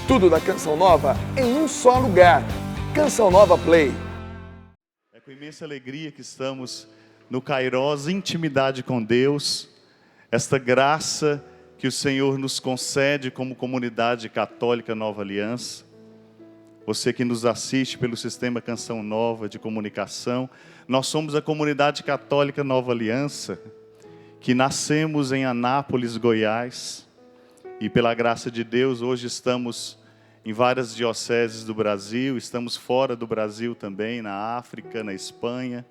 Tudo da Canção Nova em um só lugar. Canção Nova Play. É com imensa alegria que estamos no Kairos Intimidade com Deus. Esta graça que o Senhor nos concede como comunidade católica Nova Aliança. Você que nos assiste pelo Sistema Canção Nova de Comunicação. Nós somos a comunidade católica Nova Aliança, que nascemos em Anápolis, Goiás. E pela graça de Deus, hoje estamos em várias dioceses do Brasil, estamos fora do Brasil também, na África, na Espanha,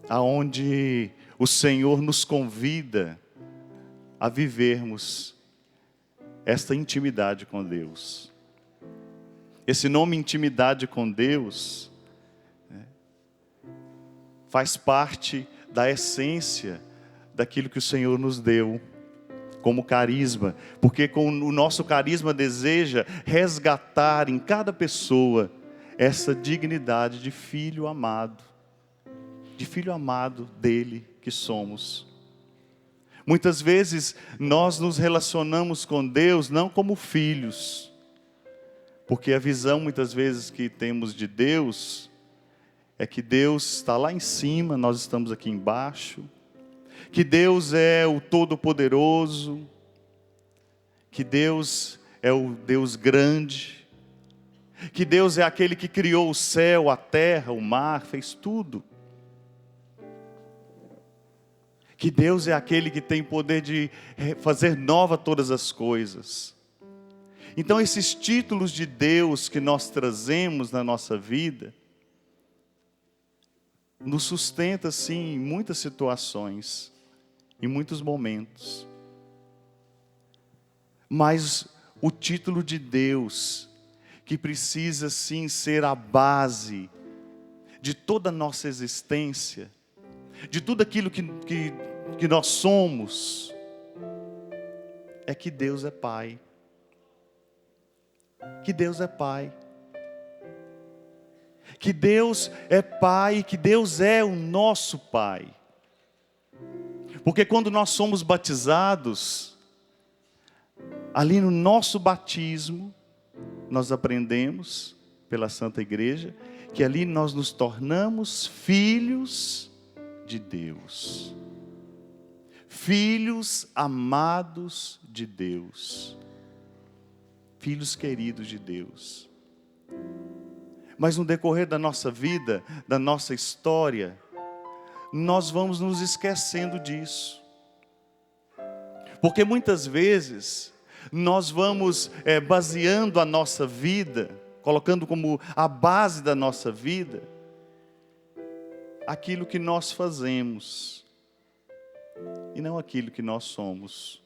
aonde o Senhor nos convida a vivermos esta intimidade com Deus. Esse nome intimidade com Deus faz parte da essência daquilo que o Senhor nos deu como carisma, porque com o nosso carisma deseja resgatar em cada pessoa essa dignidade de filho amado dele que somos. Muitas vezes nós nos relacionamos com Deus não como filhos, porque a visão muitas vezes que temos de Deus é que Deus está lá em cima, nós estamos aqui embaixo, que Deus é o Todo-Poderoso, que Deus é o Deus grande, que Deus é aquele que criou o céu, a terra, o mar, fez tudo. Que Deus é aquele que tem poder de fazer nova todas as coisas. Então esses títulos de Deus que nós trazemos na nossa vida, nos sustenta sim em muitas situações, em muitos momentos. Mas o título de Deus, que precisa sim ser a base de toda a nossa existência, de tudo aquilo que nós somos, é que Deus é Pai. Que Deus é Pai. Que Deus é Pai, que Deus é o nosso Pai. Porque quando nós somos batizados, ali no nosso batismo, nós aprendemos pela Santa Igreja, que ali nós nos tornamos filhos de Deus. Filhos amados de Deus. Filhos queridos de Deus. Mas no decorrer da nossa vida, da nossa história, nós vamos nos esquecendo disso. Porque muitas vezes nós vamos baseando a nossa vida, colocando como a base da nossa vida, aquilo que nós fazemos, e não aquilo que nós somos.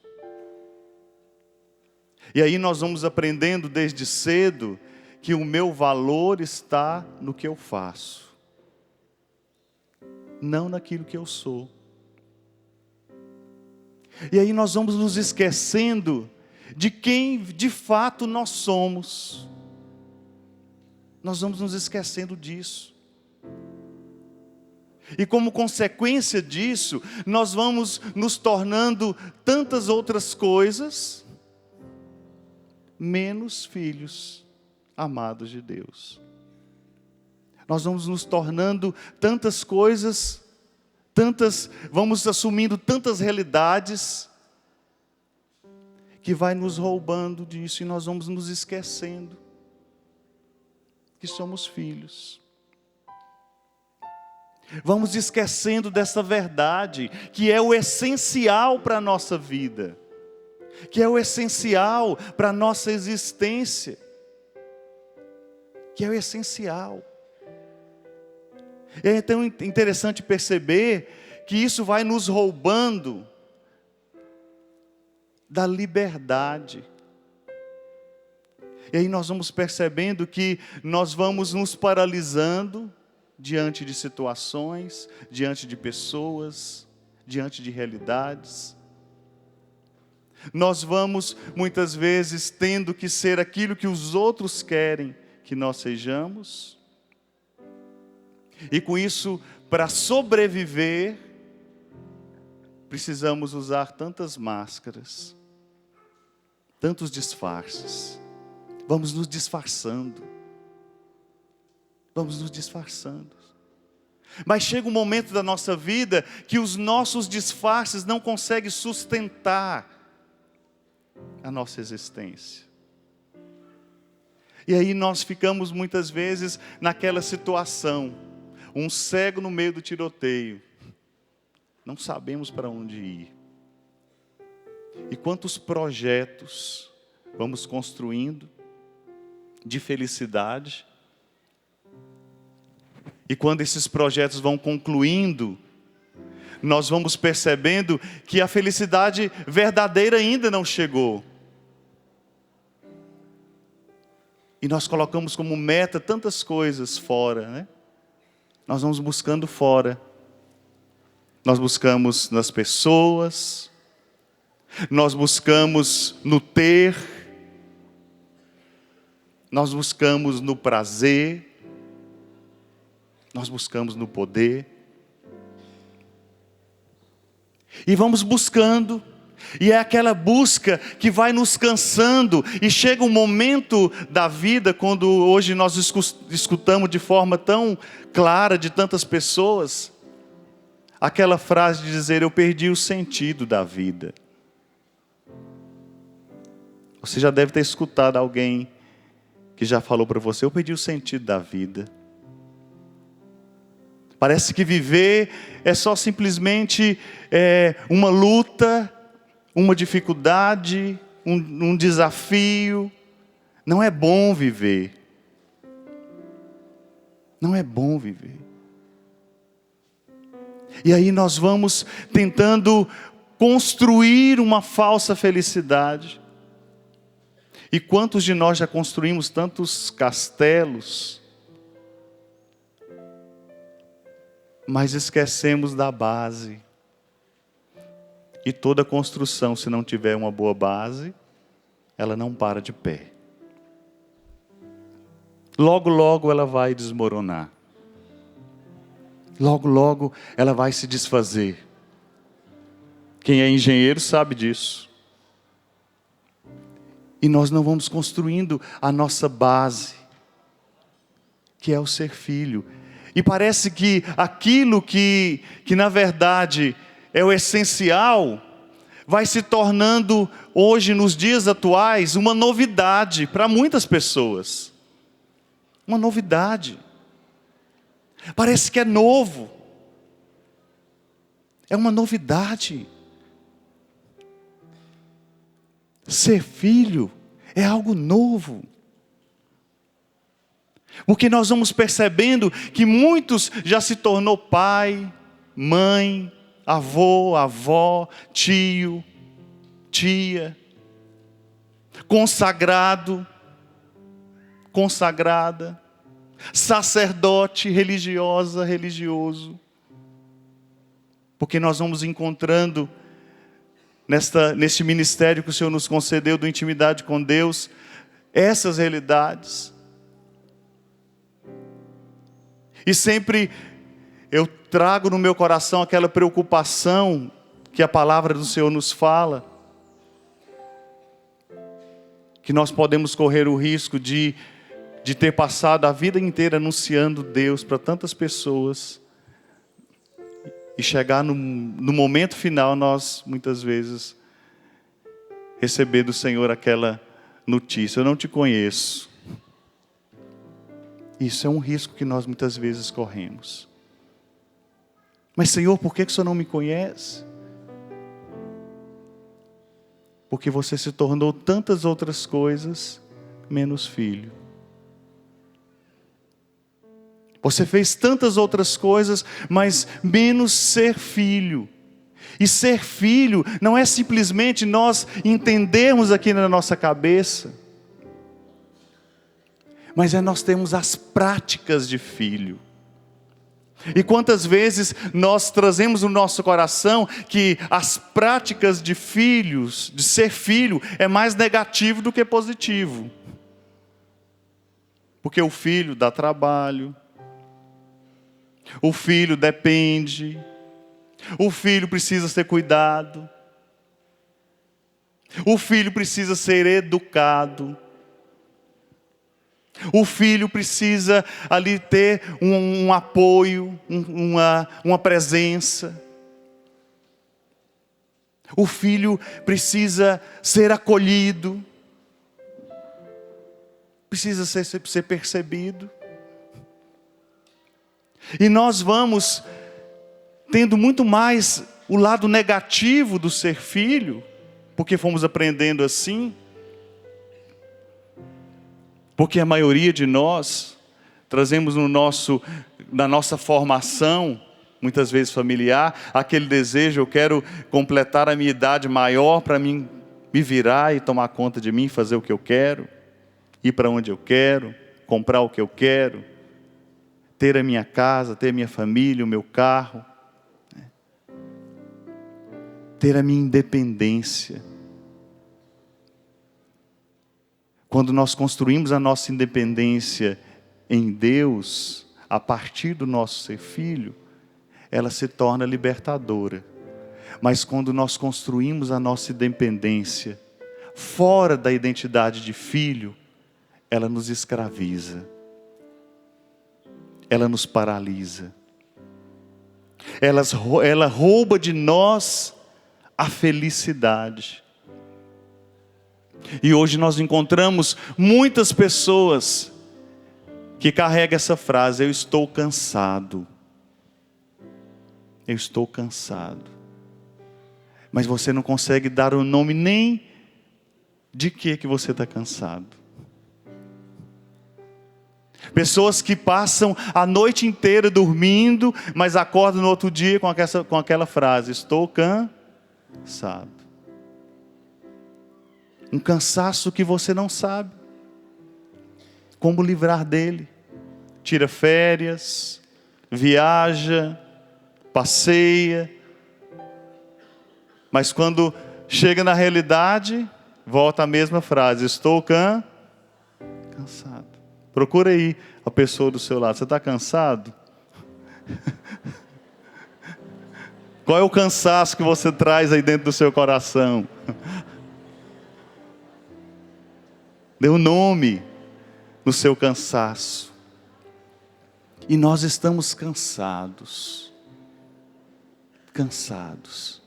E aí nós vamos aprendendo desde cedo, que o meu valor está no que eu faço, não naquilo que eu sou. E aí nós vamos nos esquecendo de quem de fato nós somos. Nós vamos nos esquecendo disso. E como consequência disso, nós vamos nos tornando tantas outras coisas, menos filhos amados de Deus. Nós vamos nos tornando tantas coisas, vamos assumindo tantas realidades, que vai nos roubando disso, e nós vamos nos esquecendo que somos filhos. Vamos esquecendo dessa verdade, que é o essencial para a nossa vida, que é o essencial para a nossa existência, que é o essencial. É tão interessante perceber que isso vai nos roubando da liberdade. E aí nós vamos percebendo que nós vamos nos paralisando diante de situações, diante de pessoas, diante de realidades. Nós vamos muitas vezes tendo que ser aquilo que os outros querem que nós sejamos. E com isso, para sobreviver, precisamos usar tantas máscaras. Tantos disfarces. Vamos nos disfarçando. Vamos nos disfarçando. Mas chega um momento da nossa vida que os nossos disfarces não conseguem sustentar a nossa existência. E aí nós ficamos muitas vezes naquela situação, um cego no meio do tiroteio. Não sabemos para onde ir. E quantos projetos vamos construindo de felicidade. E quando esses projetos vão concluindo, nós vamos percebendo que a felicidade verdadeira ainda não chegou. E nós colocamos como meta tantas coisas fora, né? Nós vamos buscando fora. Nós buscamos nas pessoas, nós buscamos no ter, nós buscamos no prazer, nós buscamos no poder. E vamos buscando, e é aquela busca que vai nos cansando, e chega um momento da vida, quando hoje nós escutamos de forma tão clara de tantas pessoas, aquela frase de dizer: eu perdi o sentido da vida. Você já deve ter escutado alguém que já falou para você: eu perdi o sentido da vida. Parece que viver é só simplesmente uma luta, uma dificuldade, um desafio. Não é bom viver. Não é bom viver. E aí nós vamos tentando construir uma falsa felicidade. E quantos de nós já construímos tantos castelos, mas esquecemos da base. E toda construção, se não tiver uma boa base, ela não para de pé. Logo, logo ela vai desmoronar. Logo, logo ela vai se desfazer. Quem é engenheiro sabe disso. E nós não vamos construindo a nossa base, que é o ser filho. E parece que aquilo que na verdade é o essencial, vai se tornando hoje, nos dias atuais, uma novidade para muitas pessoas. Uma novidade. Parece que é novo. É uma novidade. Ser filho é algo novo. Porque nós vamos percebendo que muitos já se tornou pai, mãe, avô, avó, tio, tia, consagrado, consagrada, sacerdote, religiosa, religioso. Porque nós vamos encontrando neste ministério que o Senhor nos concedeu do intimidade com Deus, essas realidades. E sempre eu trago no meu coração aquela preocupação que a palavra do Senhor nos fala, que nós podemos correr o risco de ter passado a vida inteira anunciando Deus para tantas pessoas, e chegar no momento final, nós muitas vezes receber do Senhor aquela notícia: eu não te conheço. Isso é um risco que nós muitas vezes corremos. Mas Senhor, por que o Senhor não me conhece? Porque você se tornou tantas outras coisas, menos filho. Você fez tantas outras coisas, mas menos ser filho. E ser filho não é simplesmente nós entendermos aqui na nossa cabeça, mas é nós termos as práticas de filho. E quantas vezes nós trazemos no nosso coração que as práticas de filhos, de ser filho, é mais negativo do que positivo. Porque o filho dá trabalho, o filho depende, o filho precisa ser cuidado. O filho precisa ser educado. O filho precisa ali ter um apoio, uma presença. O filho precisa ser acolhido. Precisa ser percebido. E nós vamos tendo muito mais o lado negativo do ser filho, porque fomos aprendendo assim. Porque a maioria de nós trazemos na nossa formação, muitas vezes familiar, aquele desejo: eu quero completar a minha idade maior para mim me virar e tomar conta de mim, fazer o que eu quero, ir para onde eu quero, comprar o que eu quero, ter a minha casa, ter a minha família, o meu carro, ter a minha independência. Quando nós construímos a nossa independência em Deus, a partir do nosso ser filho, ela se torna libertadora. Mas quando nós construímos a nossa independência fora da identidade de filho, ela nos escraviza. Ela nos paralisa. Ela rouba de nós a felicidade. E hoje nós encontramos muitas pessoas que carregam essa frase: eu estou cansado. Eu estou cansado. Mas você não consegue dar o nome nem de que você está cansado. Pessoas que passam a noite inteira dormindo, mas acordam no outro dia com aquela frase: estou cansado. Um cansaço que você não sabe como livrar dele. Tira férias, viaja, passeia, mas quando chega na realidade, volta a mesma frase: estou cansado. Procura aí a pessoa do seu lado: você está cansado? Qual é o cansaço que você traz aí dentro do seu coração? Dê um nome no seu cansaço. E nós estamos cansados. Cansados.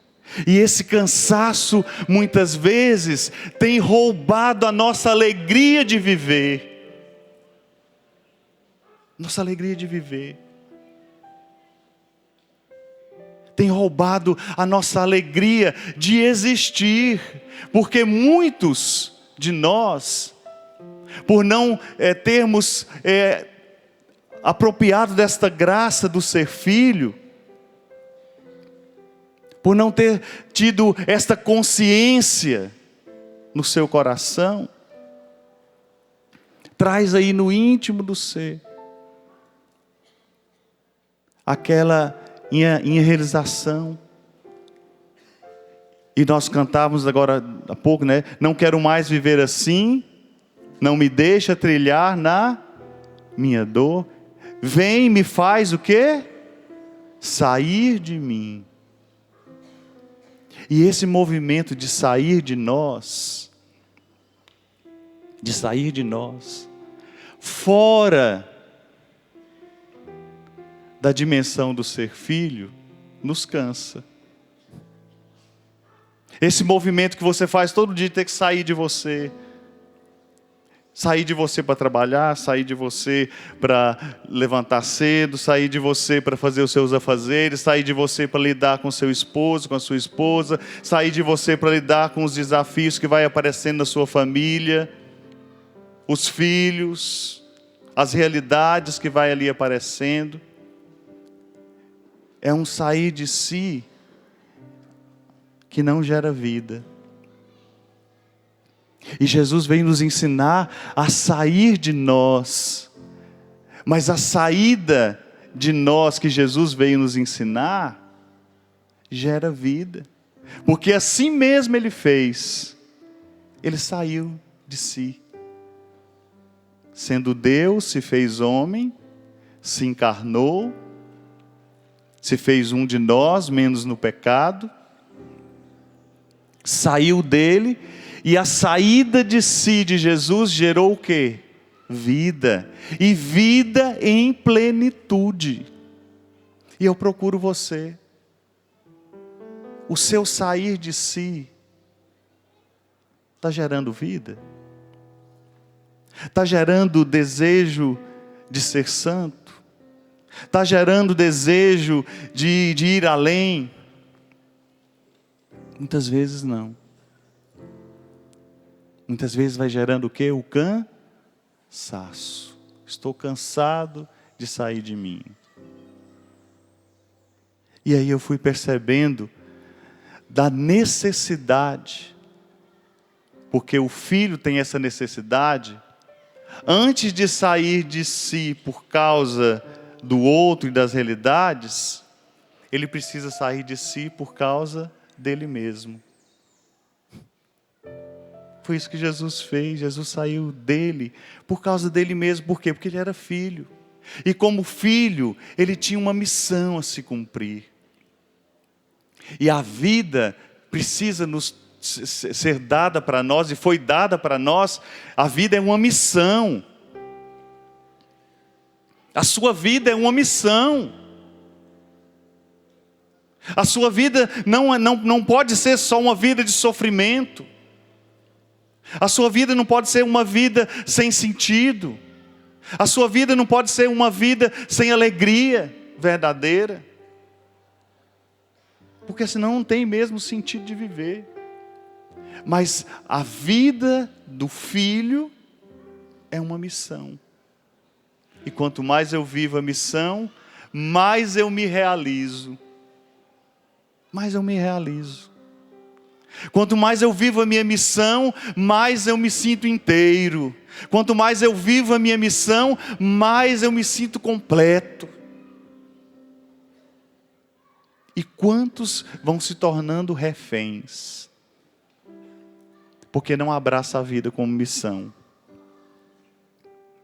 E esse cansaço, muitas vezes, tem roubado a nossa alegria de viver. Nossa alegria de viver. Tem roubado a nossa alegria de existir. Porque muitos de nós, por não termos apropriado desta graça do ser filho, por não ter tido esta consciência no seu coração, traz aí no íntimo do ser aquela irrealização. E nós cantávamos agora há pouco, né? Não quero mais viver assim, não me deixa trilhar na minha dor. Vem, me faz o quê? Sair de mim. E esse movimento de sair de nós, fora da dimensão do ser filho, nos cansa. Esse movimento que você faz todo dia, ter que sair de você. Sair de você para trabalhar, sair de você para levantar cedo, sair de você para fazer os seus afazeres, sair de você para lidar com seu esposo, com a sua esposa, sair de você para lidar com os desafios que vai aparecendo na sua família, os filhos, as realidades que vai ali aparecendo. É um sair de si que não gera vida. E Jesus veio nos ensinar a sair de nós. Mas a saída de nós que Jesus veio nos ensinar gera vida. Porque assim mesmo Ele fez. Ele saiu de si. Sendo Deus, se fez homem, se encarnou, se fez um de nós, menos no pecado. saiu dele, e a saída de si de Jesus gerou o quê? Vida, e vida em plenitude. E eu procuro você. O seu sair de si está gerando vida? Está gerando desejo de ser santo? Está gerando desejo de ir além? Muitas vezes não. Muitas vezes vai gerando o quê? O cansaço. Estou cansado de sair de mim. E aí eu fui percebendo da necessidade, porque o filho tem essa necessidade, antes de sair de si por causa do outro e das realidades, ele precisa sair de si por causa dele mesmo. Foi isso que Jesus fez. Jesus saiu dele por causa dele mesmo. Por quê? Porque ele era filho. E como filho, ele tinha uma missão a se cumprir. E a vida precisa ser dada para nós, e foi dada para nós. A vida é uma missão. A sua vida é uma missão. A sua vida não pode ser só uma vida de sofrimento. A sua vida não pode ser uma vida sem sentido. A sua vida não pode ser uma vida sem alegria verdadeira. Porque senão não tem mesmo sentido de viver. Mas a vida do filho é uma missão. E quanto mais eu vivo a missão, mais eu me realizo. Mais eu me realizo. Quanto mais eu vivo a minha missão, mais eu me sinto inteiro. Quanto mais eu vivo a minha missão, mais eu me sinto completo. E quantos vão se tornando reféns? Porque não abraça a vida como missão,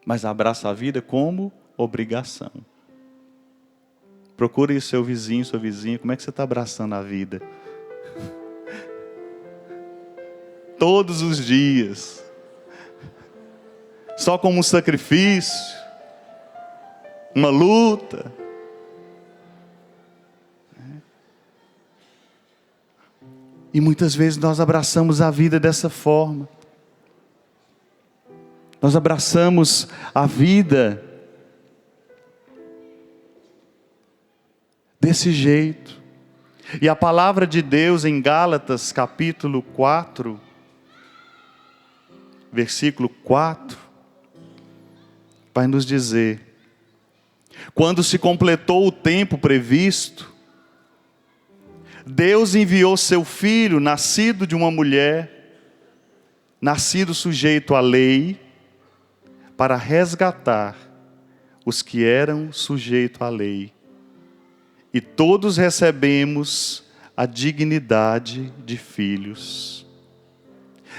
mas abraça a vida como obrigação. Procure o seu vizinho, sua vizinha, como é que você está abraçando a vida? Todos os dias, só como um sacrifício, uma luta. E muitas vezes nós abraçamos a vida dessa forma. Nós abraçamos a vida desse jeito. E a palavra de Deus em Gálatas capítulo 4, versículo 4, vai nos dizer: quando se completou o tempo previsto, Deus enviou seu filho, nascido de uma mulher, nascido sujeito à lei, para resgatar os que eram sujeitos à lei. E todos recebemos a dignidade de filhos.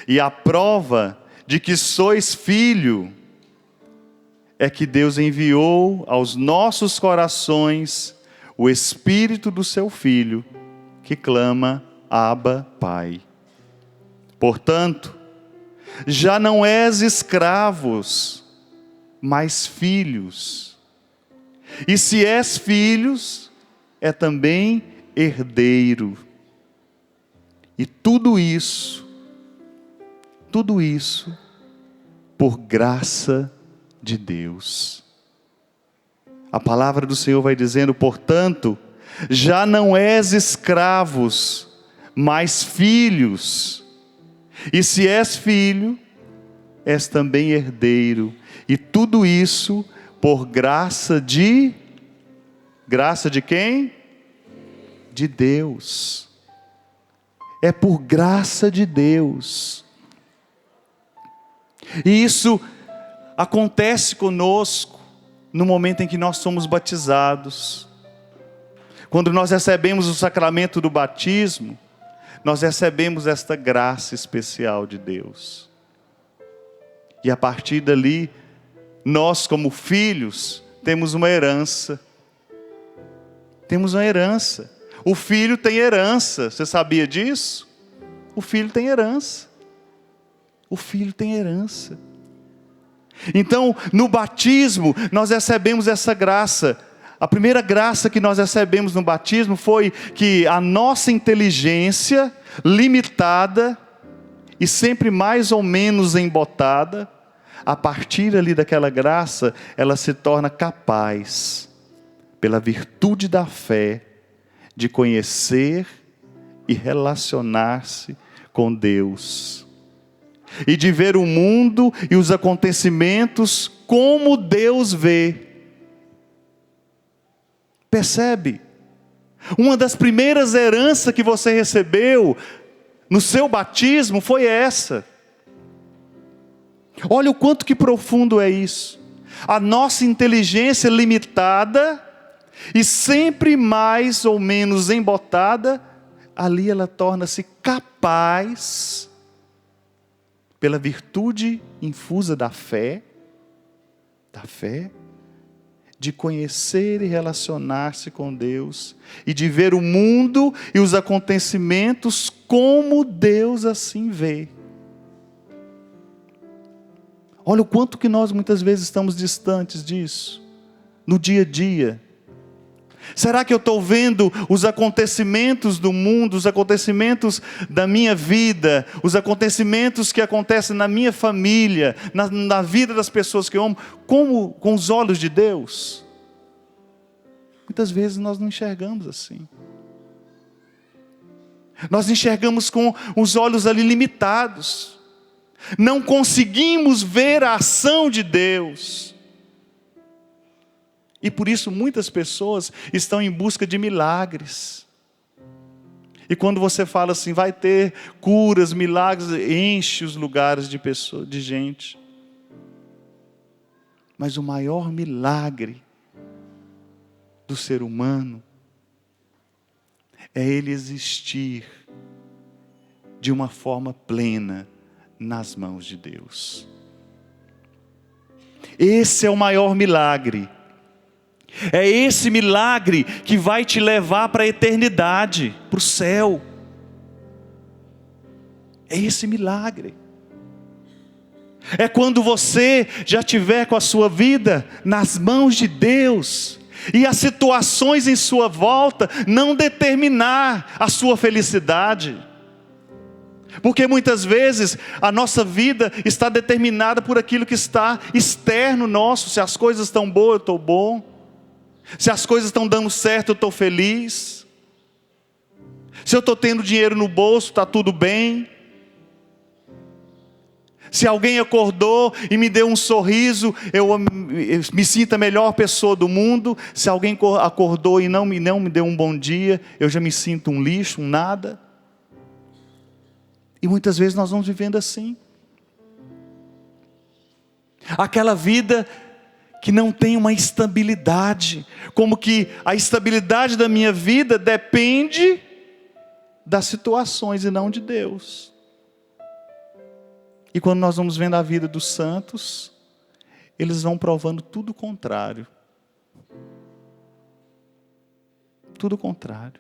E a prova de que sois filho é que Deus enviou aos nossos corações o Espírito do seu Filho, que clama: Abba, Pai. Portanto, já não és escravos, mas filhos. E se és filhos, é também herdeiro. E tudo isso por graça de Deus. A palavra do Senhor vai dizendo: portanto, já não és escravos, mas filhos. E se és filho, és também herdeiro. E tudo isso por graça de quem? De Deus. É por graça de Deus. E isso acontece conosco no momento em que nós somos batizados. Quando nós recebemos o sacramento do batismo, nós recebemos esta graça especial de Deus. E a partir dali, nós como filhos, temos uma herança. Temos uma herança. O filho tem herança, você sabia disso? o filho tem herança. O filho tem herança. Então, no batismo, nós recebemos essa graça. A primeira graça que nós recebemos no batismo foi que a nossa inteligência, limitada e sempre mais ou menos embotada, a partir ali daquela graça, ela se torna capaz, pela virtude da fé, de conhecer e relacionar-se com Deus. E de ver o mundo e os acontecimentos como Deus vê. Percebe? Uma das primeiras heranças que você recebeu no seu batismo foi essa. Olha o quanto que profundo é isso. A nossa inteligência limitada e sempre mais ou menos embotada, ali ela torna-se capaz, pela virtude infusa da fé, de conhecer e relacionar-se com Deus, e de ver o mundo e os acontecimentos como Deus assim vê. Olha o quanto que nós muitas vezes estamos distantes disso, no dia a dia. Será que eu estou vendo os acontecimentos do mundo, os acontecimentos da minha vida, os acontecimentos que acontecem na minha família, na vida das pessoas que eu amo, como com os olhos de Deus? Muitas vezes nós não enxergamos assim. Nós enxergamos com os olhos ali limitados. Não conseguimos ver a ação de Deus. E por isso muitas pessoas estão em busca de milagres. E quando você fala assim, vai ter curas, milagres, enche os lugares de pessoas, de gente. Mas o maior milagre do ser humano é ele existir de uma forma plena nas mãos de Deus. Esse é o maior milagre. É esse milagre que vai te levar para a eternidade, para o céu. É esse milagre. É quando você já tiver com a sua vida nas mãos de Deus, e as situações em sua volta não determinar a sua felicidade. Porque muitas vezes a nossa vida está determinada por aquilo que está externo nosso. Se as coisas estão boas, eu estou bom. Se as coisas estão dando certo, eu estou feliz. Se eu estou tendo dinheiro no bolso, está tudo bem. Se alguém acordou e me deu um sorriso, eu me sinto a melhor pessoa do mundo. Se alguém acordou e não me deu um bom dia, eu já me sinto um lixo, um nada. E muitas vezes nós vamos vivendo assim. Aquela vida que não tem uma estabilidade, como que a estabilidade da minha vida depende das situações e não de Deus. E quando nós vamos vendo a vida dos santos, eles vão provando tudo o contrário. Tudo o contrário.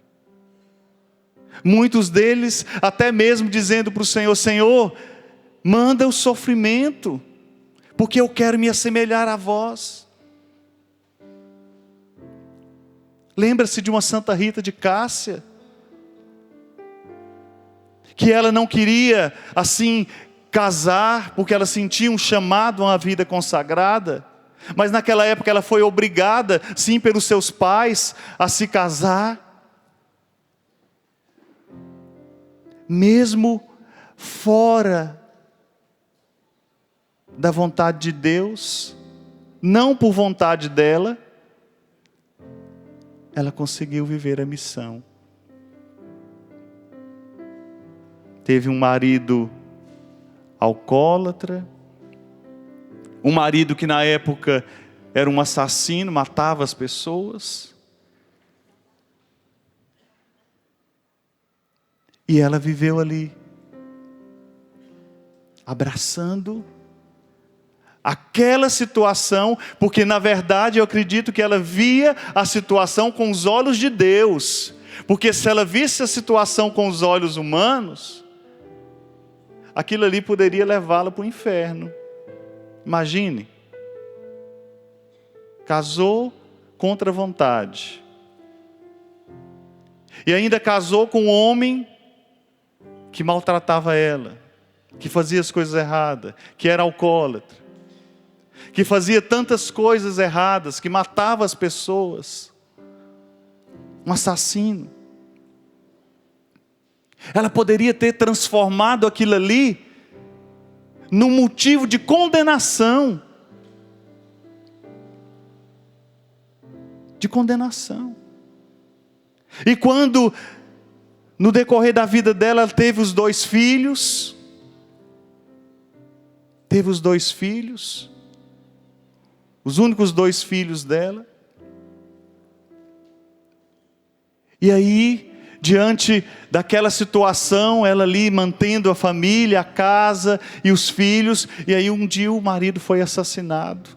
Muitos deles até mesmo dizendo para o Senhor, Senhor, manda o sofrimento, porque eu quero me assemelhar a vós. Lembra-se de uma Santa Rita de Cássia, que ela não queria assim casar, porque ela sentia um chamado a uma vida consagrada, mas naquela época ela foi obrigada, sim, pelos seus pais, a se casar. Mesmo fora da vontade de Deus, não por vontade dela, ela conseguiu viver a missão. Teve um marido alcoólatra, um marido que na época era um assassino, matava as pessoas. E ela viveu ali, abraçando aquela situação, porque na verdade eu acredito que ela via a situação com os olhos de Deus. Porque se ela visse a situação com os olhos humanos, aquilo ali poderia levá-la para o inferno. Imagine. Casou contra a vontade. E ainda casou com um homem que maltratava ela, que fazia as coisas erradas, que era alcoólatra, que fazia tantas coisas erradas, que matava as pessoas. Um assassino. Ela poderia ter transformado aquilo ali num motivo de condenação. De condenação. E quando, no decorrer da vida dela, ela teve os dois filhos. Os únicos 2 filhos dela. E aí, diante daquela situação, ela ali mantendo a família, a casa e os filhos, e aí um dia o marido foi assassinado,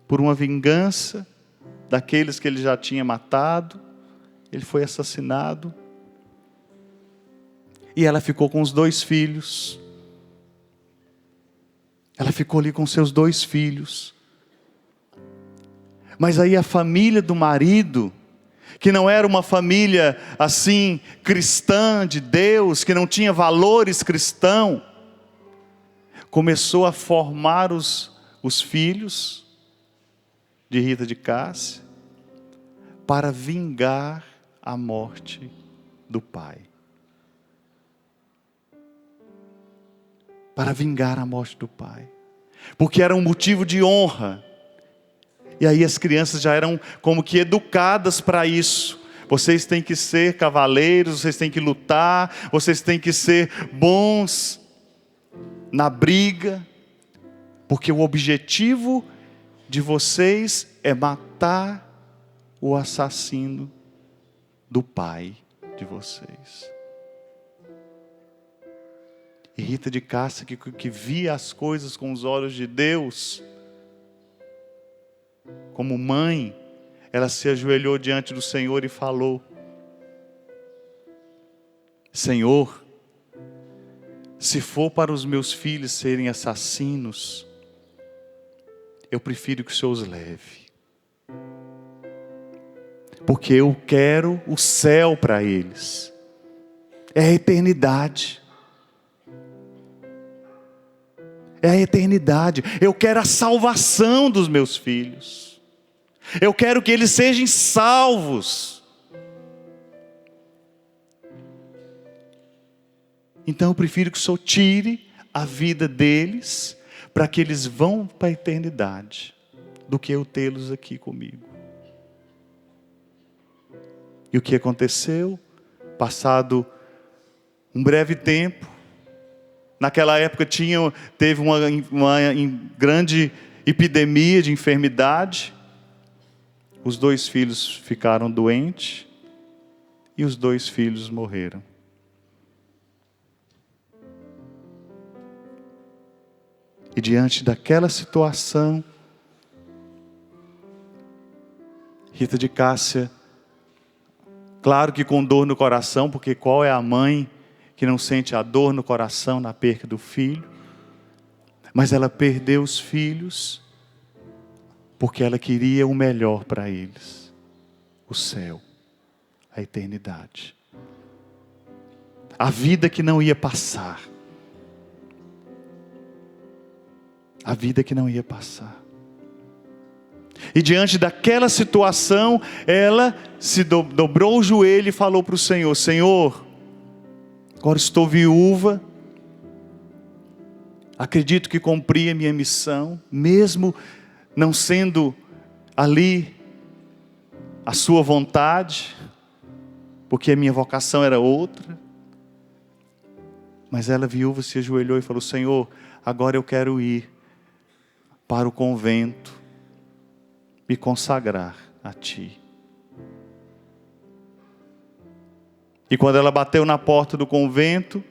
por uma vingança, daqueles que ele já tinha matado, ele foi assassinado, e ela ficou com os 2 filhos, ela ficou ali com seus 2 filhos, mas aí a família do marido, que não era uma família assim, cristã de Deus, que não tinha valores cristãos, começou a formar os filhos de Rita de Cássia, para vingar a morte do pai. Para vingar a morte do pai. Porque era um motivo de honra. E aí as crianças já eram como que educadas para isso. Vocês têm que ser cavaleiros, vocês têm que lutar, vocês têm que ser bons na briga. Porque o objetivo de vocês é matar o assassino do pai de vocês. E Rita de Cássia, que via as coisas com os olhos de Deus, como mãe, ela se ajoelhou diante do Senhor e falou: Senhor, se for para os meus filhos serem assassinos, eu prefiro que o Senhor os leve. Porque eu quero o céu para eles. É a eternidade. É a eternidade. Eu quero a salvação dos meus filhos. Eu quero que eles sejam salvos. Então eu prefiro que o Senhor tire a vida deles, para que eles vão para a eternidade, do que eu tê-los aqui comigo. E o que aconteceu? Passado um breve tempo, naquela época teve uma grande epidemia de enfermidade. Os 2 filhos ficaram doentes e os 2 filhos morreram. E diante daquela situação, Rita de Cássia, claro que com dor no coração, porque qual é a mãe que não sente a dor no coração na perda do filho? Mas ela perdeu os filhos porque ela queria o melhor para eles, o céu, a eternidade, a vida que não ia passar, a vida que não ia passar. E diante daquela situação, ela se dobrou o joelho e falou para o Senhor: Senhor, agora estou viúva, acredito que cumpri a minha missão, mesmo não sendo ali a sua vontade, porque a minha vocação era outra. Mas ela, viúva, se ajoelhou e falou: Senhor, agora eu quero ir para o convento, me consagrar a Ti. E quando ela bateu na porta do convento,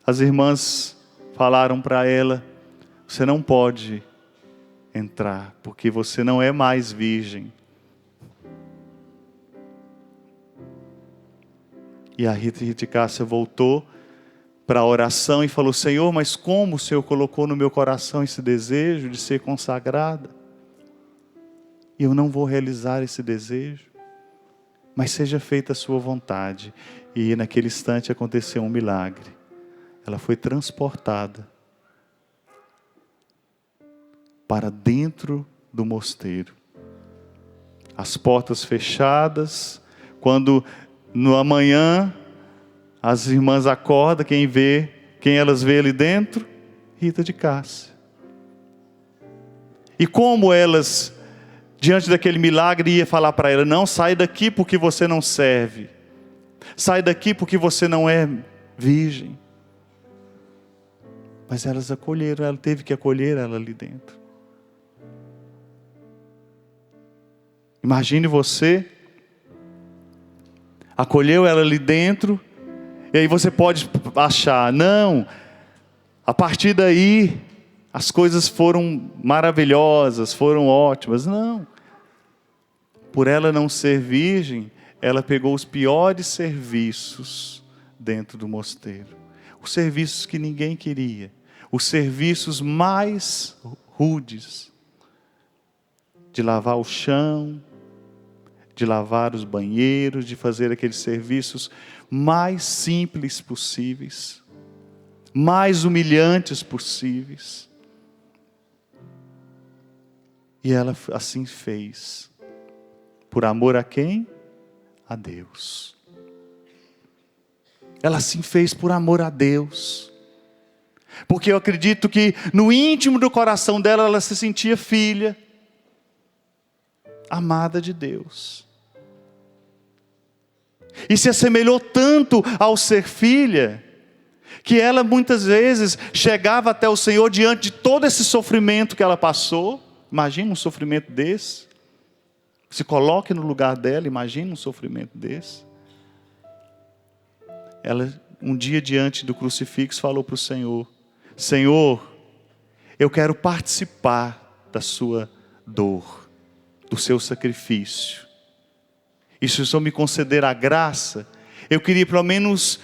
as irmãs falaram para ela: você não pode entrar, porque você não é mais virgem. E a Rita de Cássia voltou para a oração e falou: Senhor, mas como o Senhor colocou no meu coração esse desejo de ser consagrada? E eu não vou realizar esse desejo, mas seja feita a sua vontade. E naquele instante aconteceu um milagre. Ela foi transportada para dentro do mosteiro. As portas fechadas. Quando no amanhã as irmãs acordam, quem elas vê ali dentro? Rita de Cássia. E como elas, diante daquele milagre, ia falar para ela: não, sai daqui porque você não serve. Sai daqui porque você não é virgem. Mas elas acolheram, ela teve que acolher ela ali dentro. Imagine você, acolheu ela ali dentro, e aí você pode achar: não, a partir daí as coisas foram maravilhosas, foram ótimas. Não. Por ela não ser virgem, ela pegou os piores serviços dentro do mosteiro. Os serviços que ninguém queria. Os serviços mais rudes. De lavar o chão, de lavar os banheiros, de fazer aqueles serviços mais simples possíveis. Mais humilhantes possíveis. E ela assim fez. Por amor a quem? A Deus. Ela assim fez por amor a Deus. Porque eu acredito que no íntimo do coração dela, ela se sentia filha, amada de Deus. E se assemelhou tanto ao ser filha, que ela muitas vezes chegava até o Senhor diante de todo esse sofrimento que ela passou. Imagina um sofrimento desse. Se coloque no lugar dela, imagina um sofrimento desse. Ela, um dia diante do crucifixo, falou para o Senhor: Senhor, eu quero participar da sua dor, do seu sacrifício. E se o Senhor me conceder a graça, eu queria pelo menos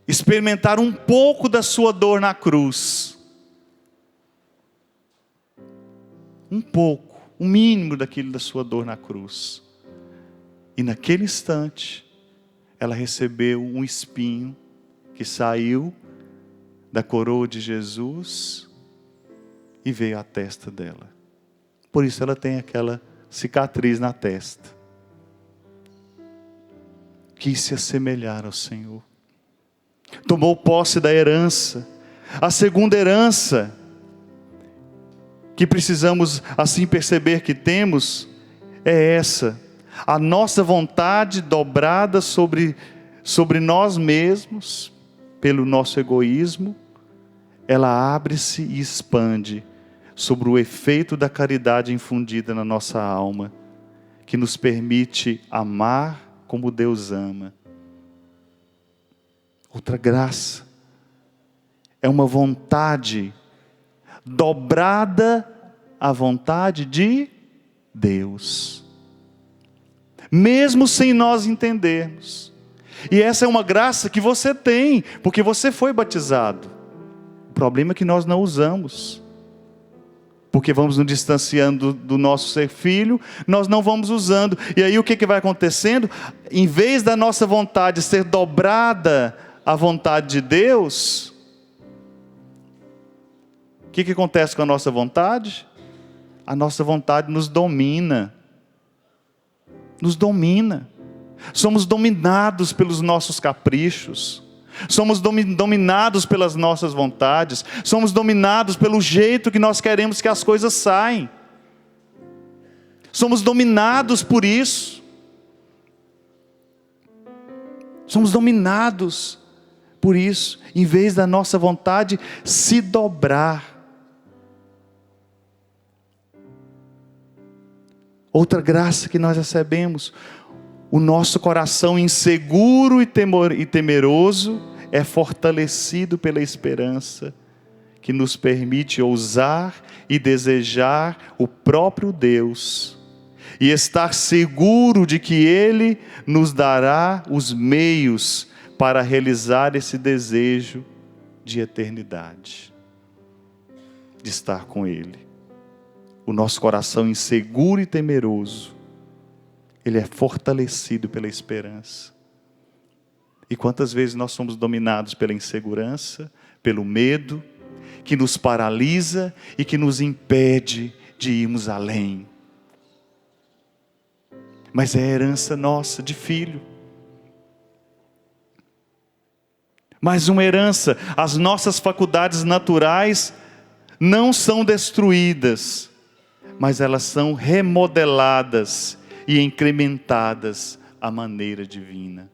experimentar um pouco da sua dor na cruz. Um pouco. O mínimo daquilo da sua dor na cruz. E naquele instante, ela recebeu um espinho que saiu da coroa de Jesus e veio à testa dela. Por isso ela tem aquela cicatriz na testa. Quis se assemelhar ao Senhor. Tomou posse da herança. A segunda herança que precisamos assim perceber que temos é essa: a nossa vontade dobrada sobre nós mesmos, pelo nosso egoísmo, ela abre-se e expande sobre o efeito da caridade infundida na nossa alma, que nos permite amar como Deus ama. Outra graça é uma vontade dobrada à vontade de Deus, mesmo sem nós entendermos. E essa é uma graça que você tem, porque você foi batizado. O problema é que nós não usamos, porque vamos nos distanciando do nosso ser filho, nós não vamos usando. E aí o que vai acontecendo? Em vez da nossa vontade ser dobrada à vontade de Deus, o que acontece com a nossa vontade? A nossa vontade nos domina. Nos domina. Somos dominados pelos nossos caprichos. Somos dominados pelas nossas vontades. Somos dominados pelo jeito que nós queremos que as coisas saiam. Somos dominados por isso. Somos dominados por isso. Em vez da nossa vontade se dobrar. Outra graça que nós recebemos: o nosso coração inseguro e temeroso é fortalecido pela esperança, que nos permite ousar e desejar o próprio Deus, e estar seguro de que Ele nos dará os meios para realizar esse desejo de eternidade, de estar com Ele. O nosso coração inseguro e temeroso, ele é fortalecido pela esperança. E quantas vezes nós somos dominados pela insegurança, pelo medo, que nos paralisa e que nos impede de irmos além. Mas é a herança nossa de filho. Mais uma herança, as nossas faculdades naturais não são destruídas, mas elas são remodeladas e incrementadas à maneira divina.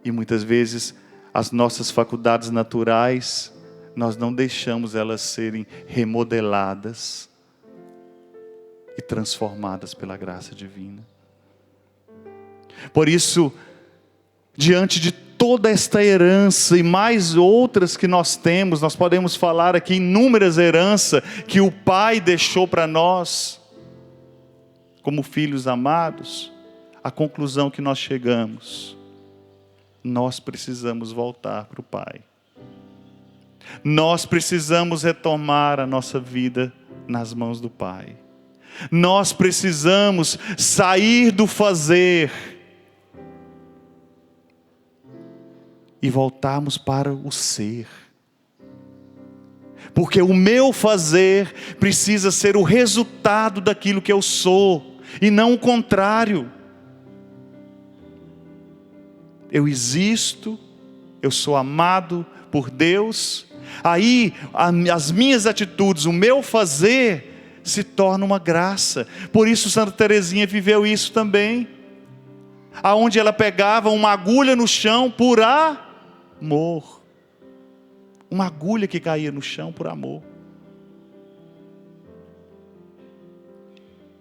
E muitas vezes as nossas faculdades naturais, nós não deixamos elas serem remodeladas e transformadas pela graça divina. Por isso, diante de toda esta herança e mais outras que nós temos, nós podemos falar aqui inúmeras heranças que o Pai deixou para nós, como filhos amados. A conclusão que nós chegamos: nós precisamos voltar para o Pai. Nós precisamos retomar a nossa vida nas mãos do Pai. Nós precisamos sair do fazer e voltarmos para o ser. Porque o meu fazer precisa ser o resultado daquilo que eu sou, e não o contrário. Eu existo, eu sou amado por Deus, aí as minhas atitudes, o meu fazer, se torna uma graça. Por isso Santa Teresinha viveu isso também, aonde ela pegava uma agulha no chão por amor. Uma agulha que caía no chão por amor.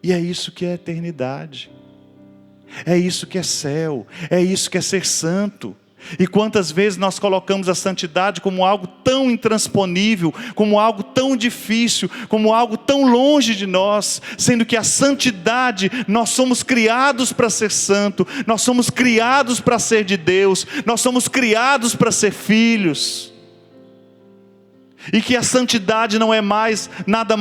E é isso que é eternidade. É isso que é céu, é isso que é ser santo. E quantas vezes nós colocamos a santidade como algo tão intransponível, como algo tão difícil, como algo tão longe de nós, sendo que a santidade, nós somos criados para ser santo, nós somos criados para ser de Deus, nós somos criados para ser filhos. E que a santidade não é mais, nada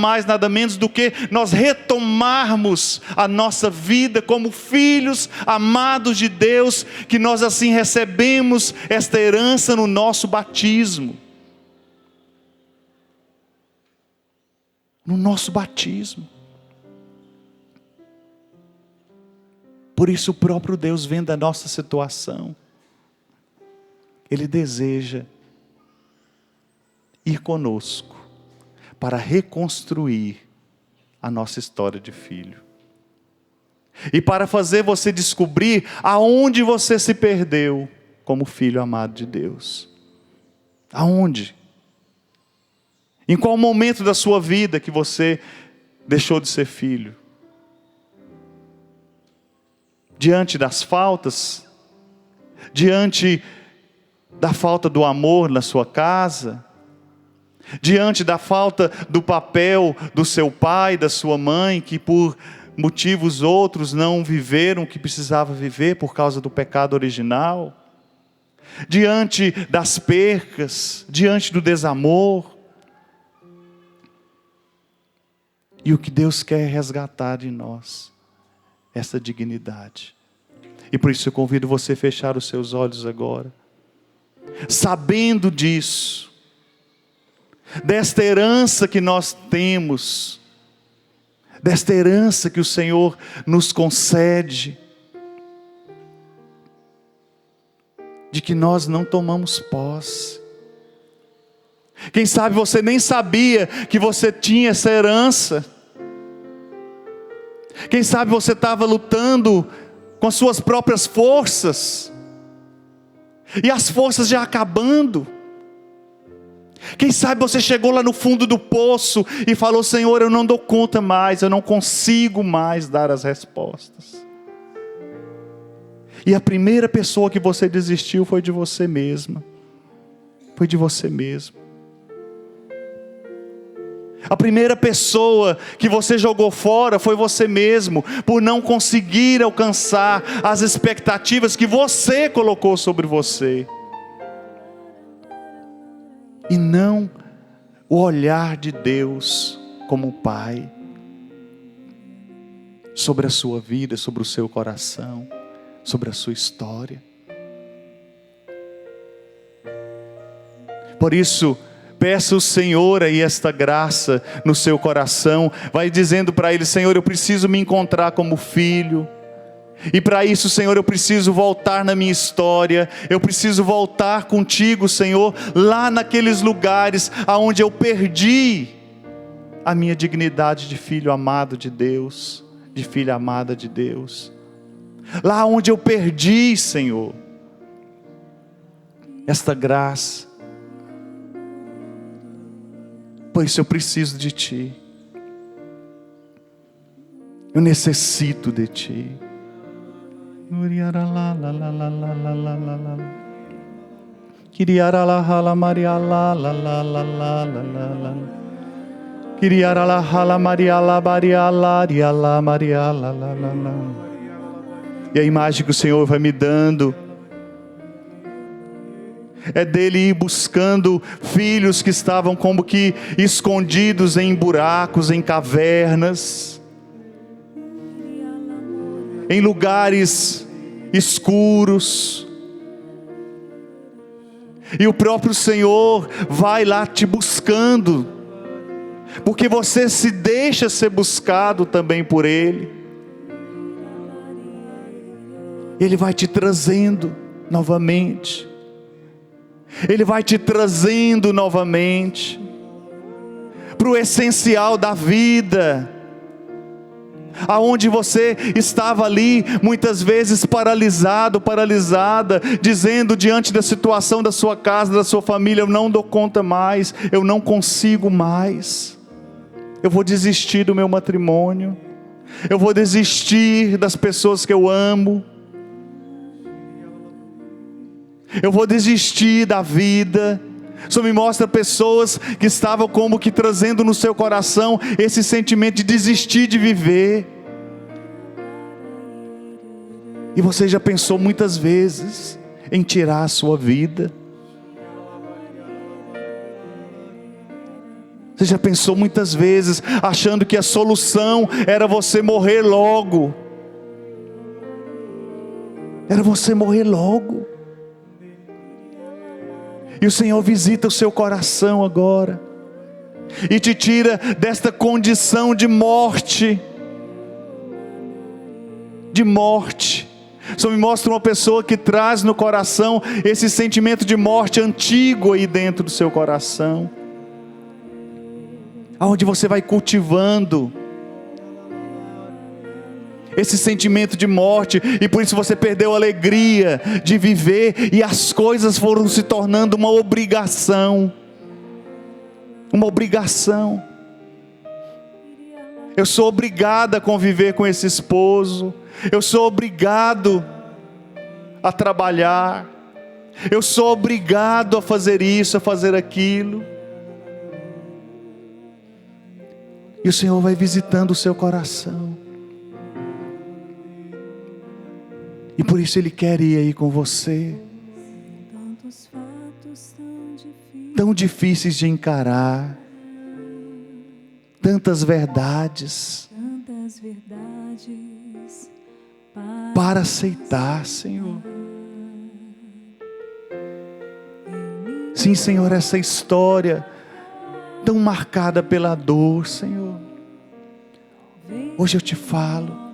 menos do que nós retomarmos a nossa vida como filhos amados de Deus, que nós assim recebemos esta herança no nosso batismo. No nosso batismo. Por isso o próprio Deus, vendo a nossa situação, Ele deseja ir conosco para reconstruir a nossa história de filho. E para fazer você descobrir aonde você se perdeu como filho amado de Deus. Aonde? Em qual momento da sua vida que você deixou de ser filho? Diante das faltas? Diante da falta do amor na sua casa? Diante da falta do papel do seu pai, da sua mãe, que por motivos outros não viveram o que precisava viver por causa do pecado original? Diante das percas, diante do desamor? E o que Deus quer resgatar de nós, essa dignidade. E por isso eu convido você a fechar os seus olhos agora, sabendo disso, desta herança que nós temos, desta herança que o Senhor nos concede, de que nós não tomamos posse. Quem sabe você nem sabia que você tinha essa herança. Quem sabe você estava lutando com as suas próprias forças, e as forças já acabando. Quem sabe você chegou lá no fundo do poço e falou: Senhor, eu não dou conta mais, eu não consigo mais dar as respostas. E a primeira pessoa que você desistiu foi de você mesma. Foi de você mesmo. A primeira pessoa que você jogou fora foi você mesmo, por não conseguir alcançar as expectativas que você colocou sobre você. e não o olhar de Deus como Pai sobre a sua vida, sobre o seu coração, sobre a sua história. Por isso, peça ao Senhor aí esta graça no seu coração. Vai dizendo para Ele: Senhor, eu preciso me encontrar como filho. E para isso, Senhor, eu preciso voltar na minha história. Eu preciso voltar contigo, Senhor, lá naqueles lugares aonde eu perdi a minha dignidade de filho amado de Deus, de filha amada de Deus. Lá onde eu perdi, Senhor, esta graça. Por isso eu preciso de Ti. Eu necessito de Ti. E a imagem que o Senhor vai me dando é dele ir buscando filhos que estavam como que escondidos em buracos, em cavernas, em lugares escuros. E o próprio Senhor vai lá te buscando, porque você se deixa ser buscado também por Ele. Ele vai te trazendo novamente. Ele vai te trazendo novamente para o essencial da vida, aonde você estava ali muitas vezes paralisado, paralisada, dizendo diante da situação da sua casa, da sua família: eu não dou conta mais, eu não consigo mais, eu vou desistir do meu matrimônio, eu vou desistir das pessoas que eu amo, eu vou desistir da vida. Só me mostra pessoas que estavam como que trazendo no seu coração esse sentimento de desistir de viver. E você já pensou muitas vezes em tirar a sua vida? Você já pensou muitas vezes achando que a solução era você morrer logo? Era você morrer logo. E o Senhor visita o seu coração agora e te tira desta condição de morte. De morte. Só me mostra uma pessoa que traz no coração esse sentimento de morte antigo aí dentro do seu coração, aonde você vai cultivando esse sentimento de morte, e por isso você perdeu a alegria de viver, e as coisas foram se tornando uma obrigação. Uma obrigação. Eu sou obrigada a conviver com esse esposo, eu sou obrigado a trabalhar, eu sou obrigado a fazer isso, a fazer aquilo. E o Senhor vai visitando o seu coração. E por isso Ele quer ir aí com você. Tão difíceis de encarar. Tantas verdades. Para aceitar, Senhor. Sim, Senhor, essa história tão marcada pela dor, Senhor. Hoje eu te falo.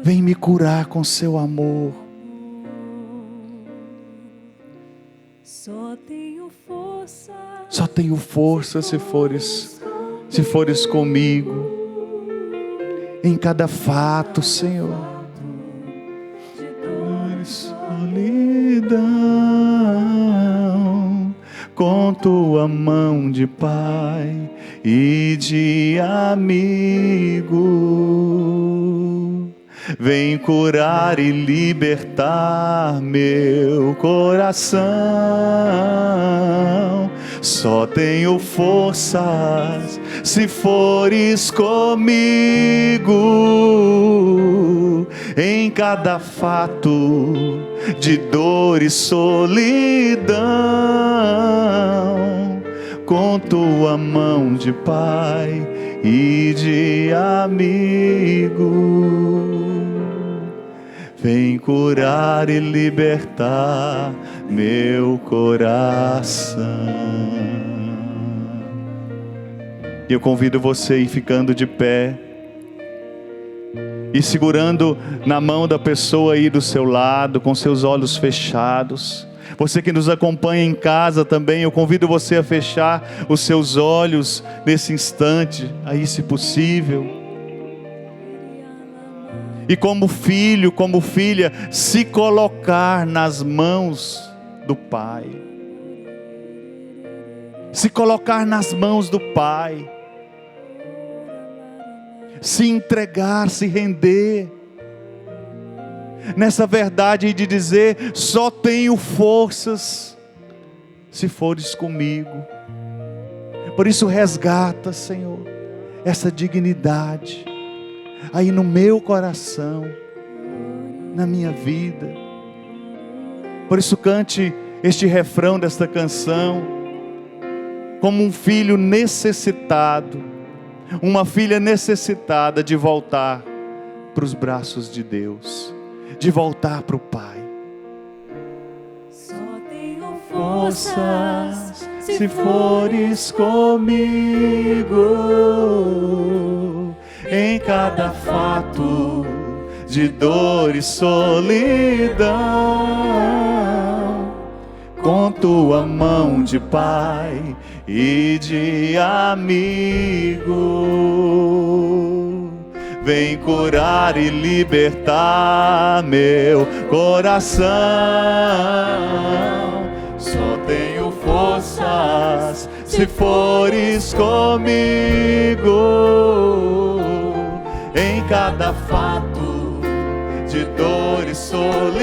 Vem me curar com seu amor. Só tenho força se fores comigo. Em cada fato, Senhor. Solidão, com tua mão de Pai e de amigo. Vem curar e libertar meu coração. só tenho forças se fores comigo. Em cada fato de dor e solidão, com tua mão de pai e de amigo, vem curar e libertar meu coração. E eu convido você a ir ficando de pé e segurando na mão da pessoa aí do seu lado, com seus olhos fechados. Você que nos acompanha em casa também, eu convido você a fechar os seus olhos nesse instante, aí se possível. E como filho, como filha, se colocar nas mãos do Pai. Se colocar nas mãos do Pai. Se entregar, se render. Nessa verdade de dizer, só tenho forças se fores comigo. Por isso resgata, Senhor, essa dignidade aí no meu coração, na minha vida. Por isso cante este refrão desta canção, como um filho necessitado, uma filha necessitada de voltar para os braços de Deus, de voltar para o Pai. Só tenho forças se fores comigo. Em cada fato de dor e solidão, com tua mão de pai e de amigo, vem curar e libertar meu coração. Só tenho forças se fores comigo. Em cada fato de dor e solidão,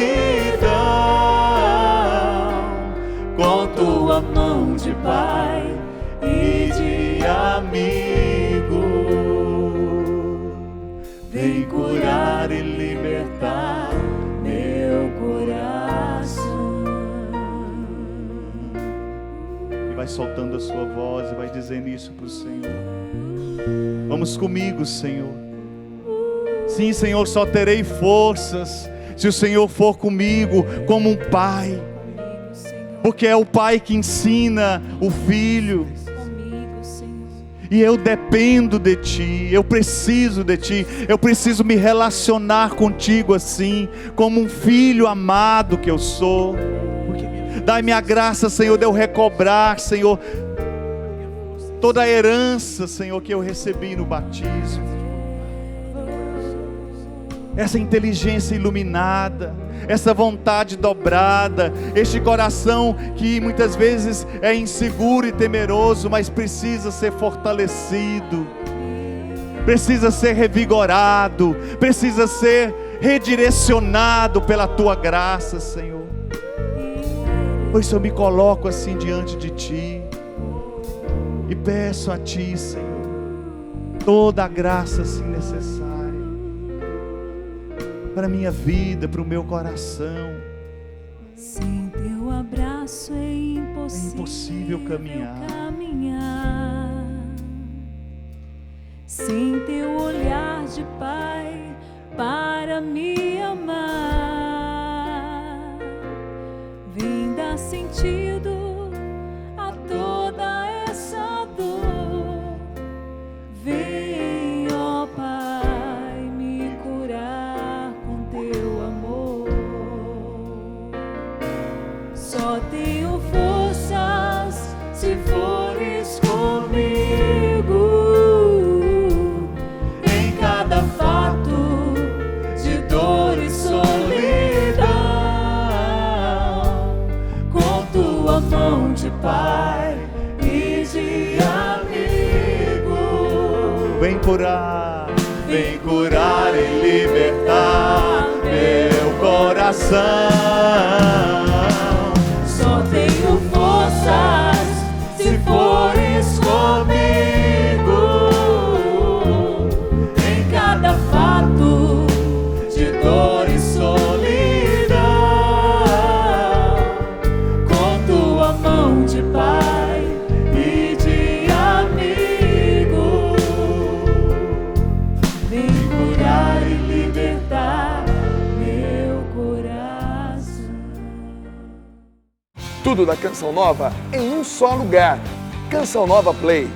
com tua mão de pai e de amigo, vem curar e libertar meu coração. E vai soltando a sua voz e vai dizendo isso para o Senhor. Vamos comigo, Senhor. Sim, Senhor, só terei forças se o Senhor for comigo como um pai, porque é o pai que ensina o filho. E eu dependo de Ti, eu preciso de Ti, eu preciso me relacionar contigo assim, como um filho amado que eu sou. Dai-me a graça, Senhor, de eu recobrar, Senhor, toda a herança, Senhor, que eu recebi no batismo. Essa inteligência iluminada, essa vontade dobrada, este coração que muitas vezes é inseguro e temeroso, mas precisa ser fortalecido, precisa ser revigorado, precisa ser redirecionado pela Tua graça, Senhor. Por isso eu me coloco assim diante de Ti e peço a Ti, Senhor, toda a graça assim necessária para a minha vida, para o meu coração. Sem teu abraço é impossível caminhar. Sem teu olhar de Pai para me amar, vem dar sentido a toda essa dor. Vem, ó Pai, me curar com teu amor. Só tenho forças se fores comigo. Em cada fato de dor e solidão, com tua mão de Pai e de amigo, Vem curar e libertar meu coração. só tenho forças se vem curar e libertar meu coração. Tudo da Canção Nova em um só lugar. Canção Nova Play.